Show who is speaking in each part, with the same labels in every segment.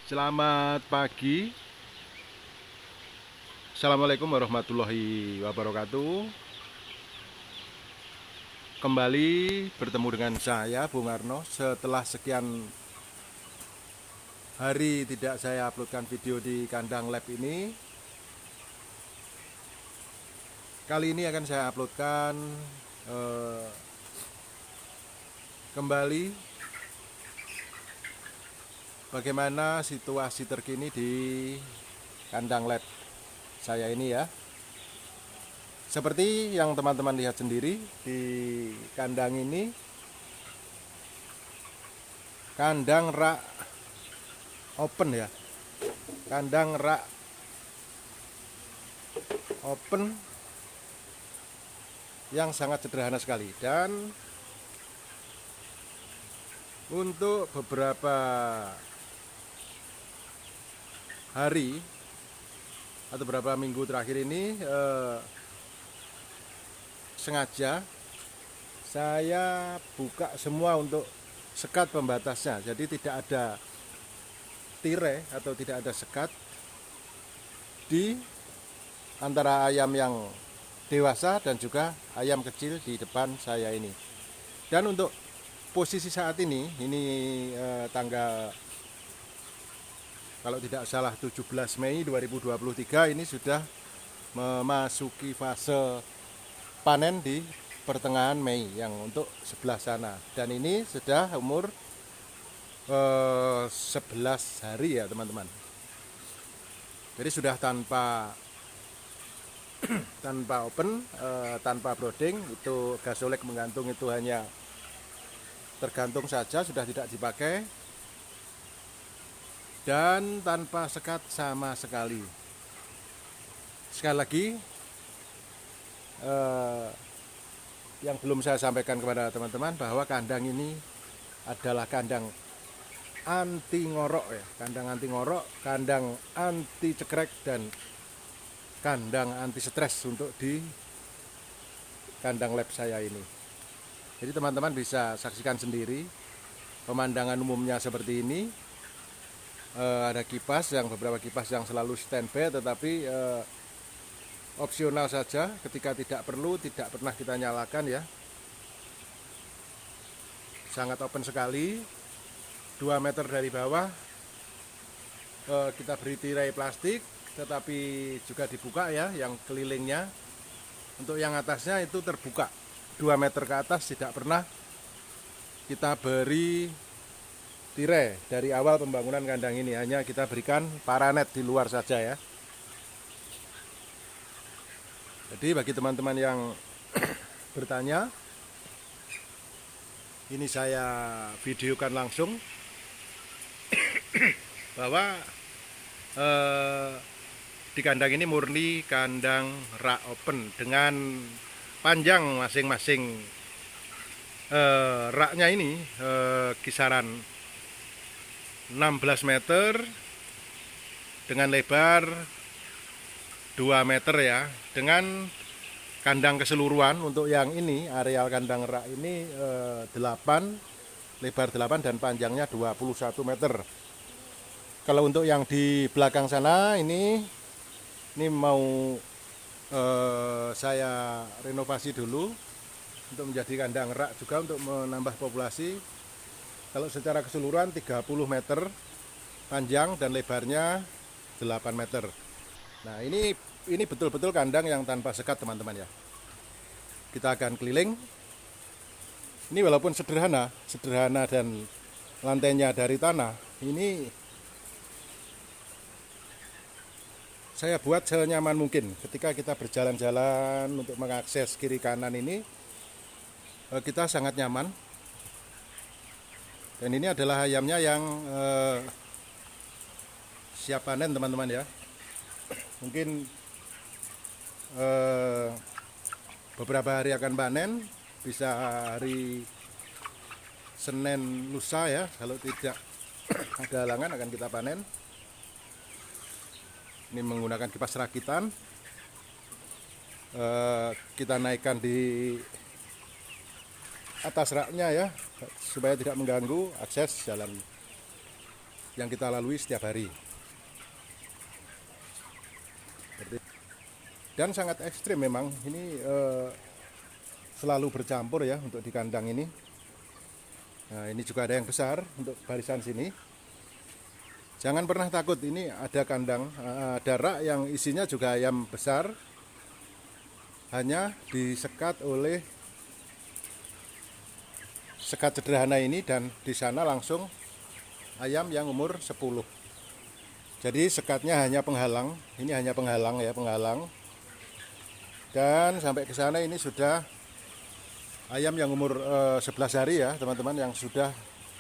Speaker 1: Selamat pagi. Assalamualaikum warahmatullahi wabarakatuh. Kembali bertemu dengan saya, Bung Arno. Setelah sekian hari tidak saya uploadkan video di kandang lab ini, kali ini akan saya uploadkan kembali bagaimana situasi terkini di kandang lab saya ini ya. Seperti yang teman-teman lihat sendiri di kandang ini, kandang rak open ya, kandang rak open yang sangat sederhana sekali. Dan untuk beberapa hari atau beberapa minggu terakhir ini sengaja saya buka semua untuk sekat pembatasnya, jadi tidak ada tirai atau tidak ada sekat di antara ayam yang dewasa dan juga ayam kecil di depan saya ini. Dan untuk posisi saat ini tanggal, kalau tidak salah, 17 Mei 2023, ini sudah memasuki fase panen di pertengahan Mei yang untuk sebelah sana. Dan ini sudah umur 11 hari ya teman-teman. Jadi sudah tanpa open, tanpa brooding. Itu gasolek menggantung itu hanya tergantung saja, sudah tidak dipakai, dan tanpa sekat sama sekali. Sekali lagi, yang belum saya sampaikan kepada teman-teman bahwa kandang ini adalah kandang anti ngorok ya, kandang anti ngorok, kandang anti cekrek, dan kandang anti stres untuk di kandang lab saya ini. Jadi teman-teman bisa saksikan sendiri pemandangan umumnya seperti ini. Ada kipas, beberapa kipas yang selalu standby, tetapi opsional saja, ketika tidak perlu tidak pernah kita nyalakan ya. Sangat open sekali. 2 meter dari bawah kita beri tirai plastik, tetapi juga dibuka ya yang kelilingnya. Untuk yang atasnya itu terbuka, 2 meter ke atas tidak pernah kita beri tirai. Dari awal pembangunan kandang ini hanya kita berikan paranet di luar saja ya. Jadi bagi teman-teman yang bertanya, ini saya videokan langsung bahwa di kandang ini murni kandang rak open dengan panjang masing-masing raknya ini kisaran 16 meter dengan lebar 2 meter ya. Dengan kandang keseluruhan untuk yang ini, areal kandang rak ini 8, lebar 8 dan panjangnya 21 meter. Kalau untuk yang di belakang sana ini mau saya renovasi dulu untuk menjadi kandang rak juga untuk menambah populasi. Kalau secara keseluruhan 30 meter panjang dan lebarnya 8 meter. Nah, ini betul-betul kandang yang tanpa sekat teman-teman ya. Kita akan keliling. Ini walaupun sederhana dan lantainya dari tanah, ini saya buat senyaman mungkin. Ketika kita berjalan-jalan untuk mengakses kiri kanan ini, kita sangat nyaman. Dan ini adalah ayamnya yang siap panen teman-teman ya. Mungkin beberapa hari akan panen, bisa hari Senin lusa ya. Kalau tidak ada halangan akan kita panen. Ini menggunakan kipas rakitan, kita naikkan di atas raknya ya, supaya tidak mengganggu akses jalan yang kita lalui setiap hari. Dan sangat ekstrim memang ini, selalu bercampur ya untuk di kandang ini. Nah, ini juga ada yang besar untuk barisan sini. Jangan pernah takut, ini ada kandang, ada rak yang isinya juga ayam besar, hanya disekat oleh sekat sederhana ini, dan di sana langsung ayam yang umur 10. Jadi sekatnya hanya penghalang, ini hanya penghalang ya, penghalang. Dan sampai ke sana ini sudah ayam yang umur 11 hari ya teman-teman, yang sudah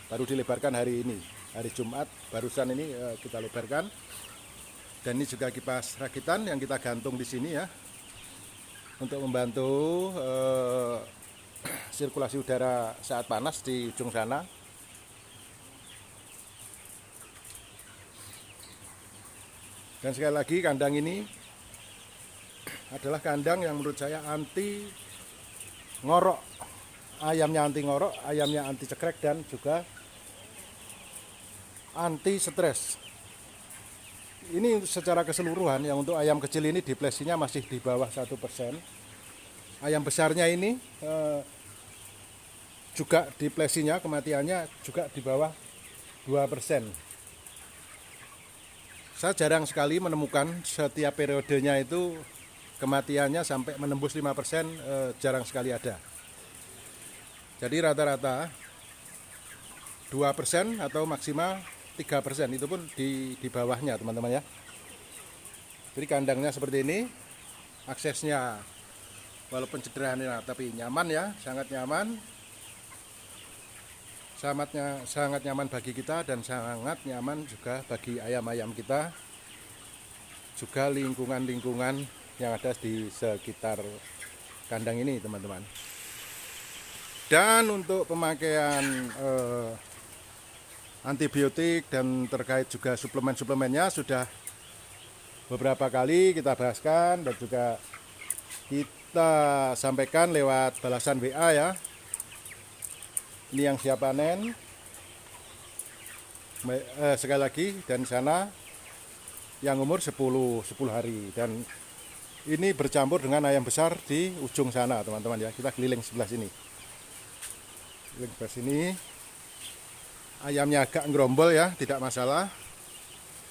Speaker 1: baru dilebarkan hari ini, hari Jumat barusan ini kita lebarkan. Dan ini juga kipas rakitan yang kita gantung di sini ya, untuk membantu sirkulasi udara saat panas di ujung sana. Dan sekali lagi, kandang ini adalah kandang yang menurut saya anti ngorok. Ayamnya anti ngorok, ayamnya anti cekrek, dan juga anti stres. Ini secara keseluruhan, yang untuk ayam kecil ini depresinya masih di bawah 1%. Ayam besarnya ini juga depresinya, kematiannya juga di bawah 2%. Saya jarang sekali menemukan setiap periodenya itu kematiannya sampai menembus 5%, jarang sekali ada. Jadi rata-rata 2% atau maksimal 3%, itu pun di bawahnya teman-teman ya. Jadi kandangnya seperti ini, aksesnya walaupun sederhana tapi nyaman ya, sangat nyaman. Sangat nyaman bagi kita, dan sangat nyaman juga bagi ayam-ayam kita, juga lingkungan-lingkungan yang ada di sekitar kandang ini teman-teman. Dan untuk pemakaian antibiotik dan terkait juga suplemen-suplemennya sudah beberapa kali kita bahaskan, dan juga kita sampaikan lewat balasan WA ya. Ini yang siap panen, sekali lagi, dan sana yang umur 10 hari, dan ini bercampur dengan ayam besar di ujung sana teman-teman ya. Kita keliling sebelah sini, keliling sebelah sini. Ayamnya agak ngerombol ya, tidak masalah.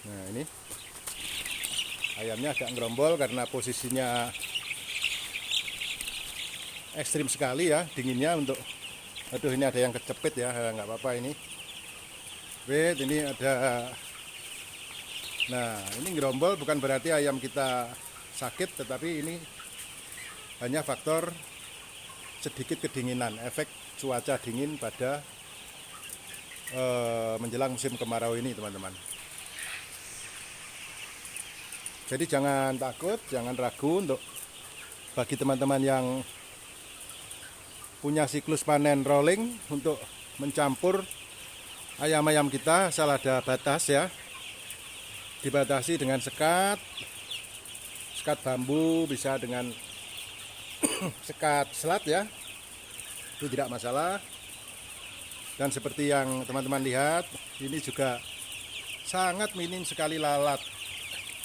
Speaker 1: Nah, ini ayamnya agak ngerombol karena posisinya ekstrim sekali ya, dinginnya. Untuk aduh, ini ada yang kecepit ya, nggak apa-apa ini. Wait, ini ada. Nah, ini ngerombol bukan berarti ayam kita sakit, tetapi ini hanya faktor sedikit kedinginan, efek cuaca dingin pada menjelang musim kemarau ini teman-teman. Jadi jangan takut, jangan ragu untuk bagi teman-teman yang punya siklus panen rolling, untuk mencampur ayam-ayam kita asal ada batas ya. Dibatasi dengan sekat bambu, bisa dengan sekat selat ya, itu tidak masalah. Dan seperti yang teman-teman lihat, ini juga sangat minim sekali lalat.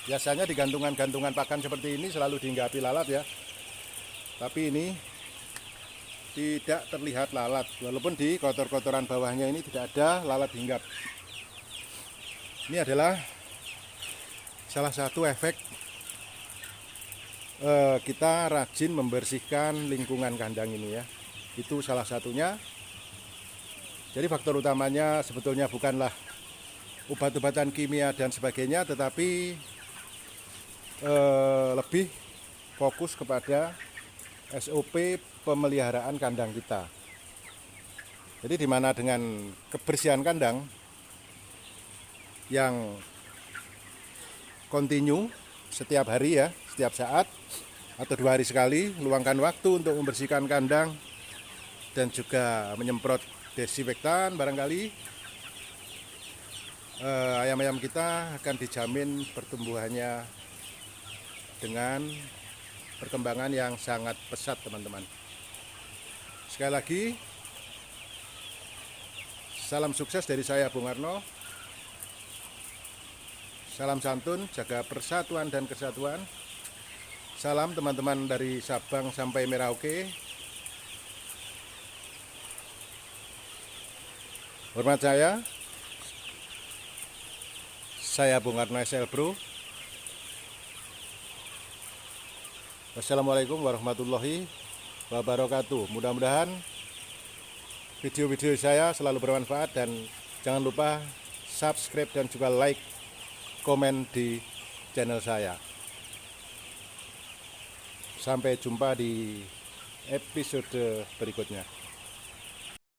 Speaker 1: Biasanya di gantungan-gantungan pakan seperti ini selalu dihinggapi lalat ya, tapi ini tidak terlihat lalat, walaupun di kotor-kotoran bawahnya ini tidak ada lalat hinggap. Ini adalah salah satu efek kita rajin membersihkan lingkungan kandang ini ya. Itu salah satunya. Jadi faktor utamanya sebetulnya bukanlah obat-obatan kimia dan sebagainya, tetapi lebih fokus kepada SOP pemeliharaan kandang kita. Jadi di mana dengan kebersihan kandang yang kontinu setiap hari ya, setiap saat atau 2 hari sekali, luangkan waktu untuk membersihkan kandang dan juga menyemprot desinfektan barangkali, ayam-ayam kita akan dijamin pertumbuhannya dengan perkembangan yang sangat pesat teman-teman. Sekali lagi, salam sukses dari saya Bung Arno. Salam santun, jaga persatuan dan kesatuan. Salam teman-teman dari Sabang sampai Merauke. Hormat saya Bung Karno SL Bro. Wassalamualaikum warahmatullahi wabarakatuh. Mudah-mudahan video-video saya selalu bermanfaat, dan jangan lupa subscribe dan juga like, komen di channel saya. Sampai jumpa di episode berikutnya.